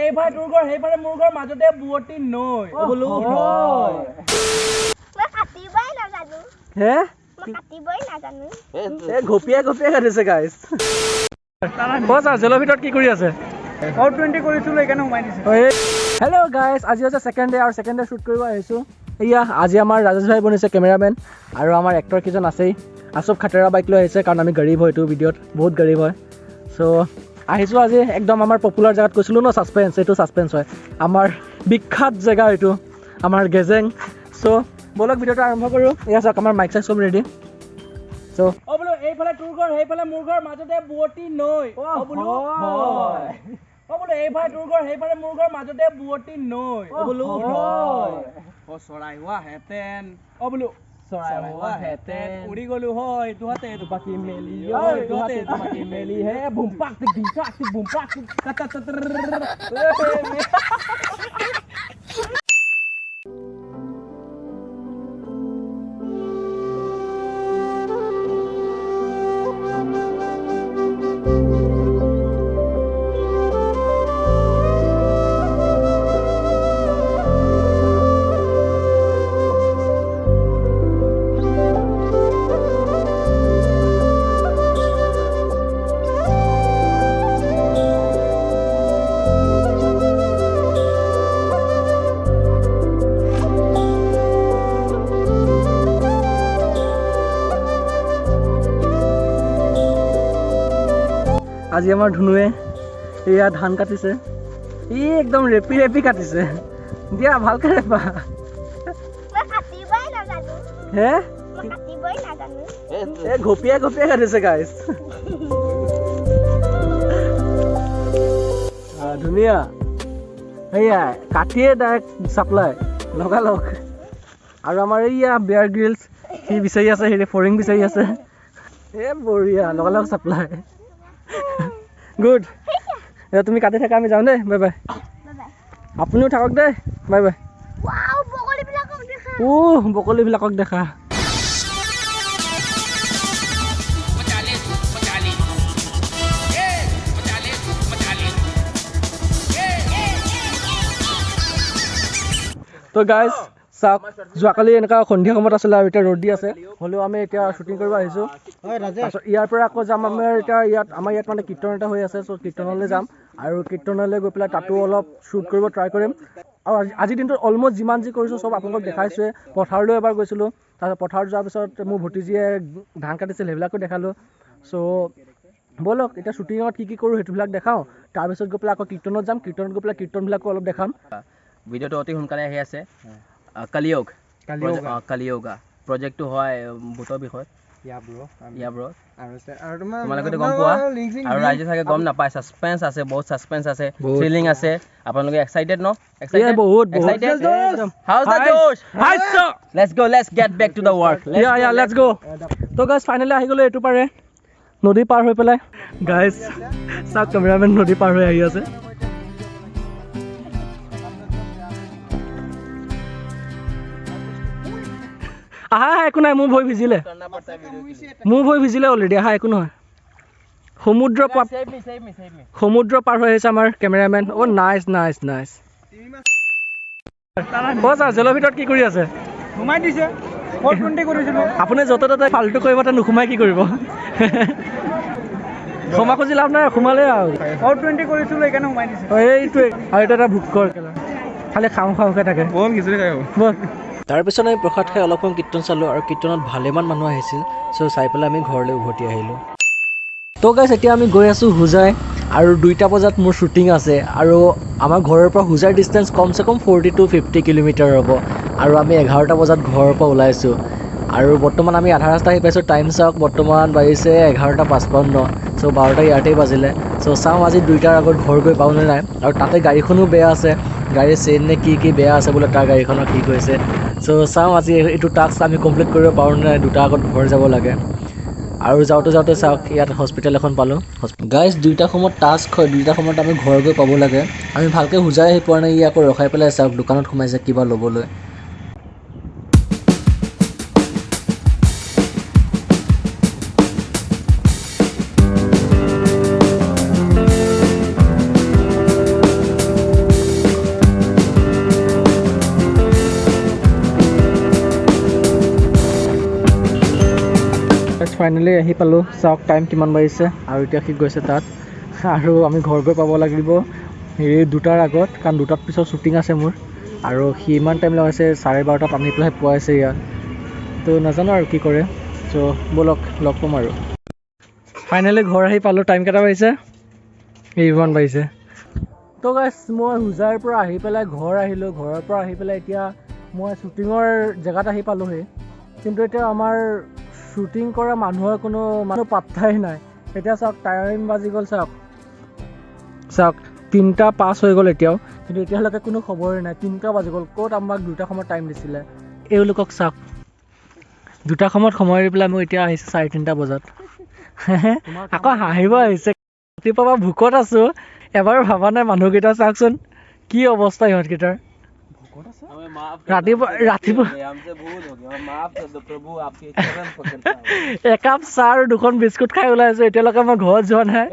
এইফালে তোৰ ঘৰ সেইফালে মোৰ ঘৰ মাজতে বুৱতী নৈ বোলো হয় মই কাটিবই নাজানো হে মই কাটিবই নাজানো এ ঘপিয়া ঘপিয়া কাটিছে গাইস বস জেলৰ ভিতৰত কি কৰি আছে আউট 20 কৰিছিলো এখানে উমাই দিছে হেল্ল' গাইস আজি আছে সেকেন্ড ডে আৰু সেকেন্ড ডে শুট কৰিব আহিছো এয়া আজি আমাৰ ৰাজেশ ভাই বনিছে কেমেৰামেন আৰু আমাৰ এক্টৰ কিজন আছেই আসব খাটেৰা বাইক লৈ আহিছে কাৰণ আমি গৰীব হয়তো ভিডিঅ'ত বহুত গৰীব হয় সো আহিছো আজি একদম আমাৰ পপুলাৰ জায়গাত কৈছিলো ন সাসপেন্স এটো সাসপেন্স হয় আমাৰ বিখ্যাত জায়গা এটো আমাৰ গেজেং সো বলক ভিডিঅ'টো আৰম্ভ কৰো ইয়া চাওক আমাৰ মাইক সব ৰেডি সো ও বলো এইফালে তোৰ ঘৰ সেইফালে মোৰ ঘৰ মাজতে বুৱতী নৈ ও বলো হয় ও বলো এইফালে তোৰ ঘৰ সেইফালে মোৰ ঘৰ মাজতে বুৱতী নৈ ও বলো হয় ও চৰাই হোৱা হেতেন ও বলো চৰাই হোৱা হেতেন উৰি গলো হয় তুহাতে দুপাকি মেলি হয় তুহাতে দুপাকি মেলি হে বুম পাক টিক বুম পাক কাটা আজি আমাৰ ধুনুৱে এয়া ধান কাটিছে ই একদম ৰেপি ৰেপি কাটিছে দিয়া ভালকে ৰেপা মই কাটিবই নাজানো হে মই কাটিবই নাজানো এ ঘপিয়া ঘপিয়া কাটিছে গাইস ধুনীয়া এয়া কাটিয়ে ডাইৰেক্ট চাপ্লাই লগালগ আৰু আমাৰ এয়া বেয়াৰ গ্ৰিলছ সি বিচাৰি আছে হেৰি ফৰিং বিচাৰি আছে এ বঢ়িয়া লগালগ চাপ্লাই গুড এ তুমি কাটি থাকা আমি যাওঁ দেই বাই বাই আপুনিও থাকক দেই বাই বাই ওয়াও বগলীবিলাকক দেখা বকলিবিলাকক দেখা তো গাইজ চাওক যোৱাকালি এনেকুৱা সন্ধিয়া সময়ত আছিলে আৰু এতিয়া ৰ'দ দি আছে হ'লেও আমি এতিয়া শ্বুটিং কৰিব আহিছোঁ তাৰপিছত ইয়াৰ পৰা আকৌ যাম আমাৰ এতিয়া আমাৰ ইয়াত মানে কীৰ্তন এটা হৈ আছে চ' কীৰ্তনলৈ যাম আৰু কীৰ্তনলৈ গৈ পেলাই তাতো অলপ শ্বুট কৰিব ট্ৰাই কৰিম আৰু আজিৰ দিনটোত অলম'ষ্ট যিমান যি কৰিছোঁ চব আপোনালোকক দেখাইছোৱে পথাৰলৈ এবাৰ গৈছিলোঁ তাৰপিছত পথাৰত যোৱাৰ পিছত মোৰ ভতিজীয়ে ধান কাটিছিল সেইবিলাকো দেখালোঁ চ' ব'লক এতিয়া শ্বুটিঙত কি কৰোঁ সেইটোবিলাক দেখাওঁ তাৰপিছত গৈ পেলাই আকৌ কীৰ্তনত যাম কীৰ্তনত গৈ পেলাই কীৰ্তনবিলাকো অলপ দেখাম ভিডিঅ'টো অতি সোনকালে আহি আছে কালিয়োগা প্ৰজেক্টটো হয় ভূতৰ বিষয় তোমালোকে গম পোৱা আৰু ৰাইজে চাগে গম নাপায় ছাছপেন্স আছে বহুত ছাছপেন্স আছে থ্ৰিলিং আছে আপোনালোকে এক্সাইটেড ন এক্সাইটেড বহুত হাউ দ্য জোশ let's get back to the work let's go তো গাইজ ফাইনেলি আহি গ'লো এইটো পাৰে নদী পাৰ হৈ পেলাই গাইজ চাওক কেমেৰামেন নদী পাৰ হৈ আহি আছে আহা একো নাই মোৰ ভৰি ভিজিলে অলৰেডি আহা একো নহয় সমুদ্ৰ পাৰ হৈ আহিছে আমাৰ কেমেৰামেন নাইচ বস জেলৰ ভিতৰত কি কৰি আছে সোমাই দিছে আপুনি য'তে ত'তে ফাল্টু কৰিব তাত নোসোমাই কি কৰিব ক্ষমা খুজি লাভ নাই সোমালে আৰু আউট 20 কৰিছিলো এইকাৰণে সোমাই দিছে এইটোৱে আৰু এটা ভোকৰ খালি খাওঁকে থাকে তাৰপিছত আমি প্ৰসাদ খাই অলপ সময় কীৰ্তন চালোঁ আৰু কীৰ্তনত ভালেমান মানুহ আহিছিল চ' চাই পেলাই আমি ঘৰলৈ উভতি আহিলোঁ তো গাইজ এতিয়া আমি গৈ আছোঁ হোজাই আৰু 2টা বজাত মোৰ শ্বুটিং আছে আৰু আমাৰ ঘৰৰ পৰা হোজাৰ ডিষ্টেঞ্চ কমচে কম 40 to 50 কিলোমিটাৰ হ'ব আৰু আমি 11টা বজাত ঘৰৰ পৰা ওলাইছোঁ আৰু বৰ্তমান আমি আধা ৰাস্তা আহি পাইছোঁ টাইম চাওক বৰ্তমান বাজিছে 11:55 চ' 12টা ইয়াতেই বাজিলে চ' চাওঁ আজি 2টাৰ আগত ঘৰ গৈ পাওঁ নে নাই আৰু তাতে গাড়ীখনো বেয়া আছে গাড়ীৰ চেইন নে কি বেয়া আছে বোলে তাৰ গাড়ীখনৰ কি কৈছে চ' চাওঁ আজি এইটো টাস্ক আমি কমপ্লিট কৰিব পাৰোঁ নে নাই 2টা আগত ঘৰ যাব লাগে আৰু যাওঁতে চাওক ইয়াত হস্পিটেল এখন পালোঁ গাইজ 2টা সময়ত টাস্ক হয় 2টা সময়ত আমি ঘৰ গৈ পাব লাগে আমি ভালকৈ হোজাই আহি পোৱা নাই ই আকৌ ৰখাই পেলাই চাওক দোকানত সোমাইছে কিবা ল'বলৈ ফাইনেলি আহি পালোঁ চাওক টাইম কিমান বাজিছে আৰু এতিয়া সি গৈছে তাত আৰু আমি ঘৰ গৈ পাব লাগিব হেৰি 2টাৰ আগত কাৰণ 2টাত পিছত শ্বুটিং আছে মোৰ আৰু সি ইমান টাইম লগাইছে 12:30 আনি পেলাই পোৱাইছে ইয়াত তো নাজানো আৰু কি কৰে চ' ব'লক লগ পাম আৰু ফাইনেলি ঘৰ আহি পালোঁ টাইম কেইটা বাজিছে 1 বাজিছে তো গাইছ মই হোজাইৰ পৰা আহি পেলাই ঘৰ আহিলোঁ ঘৰৰ পৰা আহি পেলাই এতিয়া মই শ্বুটিঙৰ জেগাত আহি পালোঁহি কিন্তু এতিয়া আমাৰ শ্বুটিং কৰা মানুহৰ কোনো পাত্তাই নাই এতিয়া চাওক টাইম বাজি গ'ল চাওক 3:05 হৈ গ'ল এতিয়াও কিন্তু এতিয়ালৈকে কোনো খবৰেই নাই 3টা বাজি গ'ল ক'ত আমাক 2টা সময়ত টাইম দিছিলে এওঁলোকক চাওক 2টা সময়ত সময় দি পেলাই মই এতিয়া আহিছোঁ 3:30 বজাত আকৌ হাঁহিব আহিছে ৰাতিপুৱা পৰা ভোকত আছোঁ এবাৰ ভাবা নাই মানুহকেইটা চাওকচোন কি অৱস্থা ইহঁতকেইটাৰ ৰাতিপুৱা একাপ চাহ আৰু 2খন বিস্কুট খাই ওলাইছোঁ এতিয়ালৈকে মই ঘৰত যোৱা নাই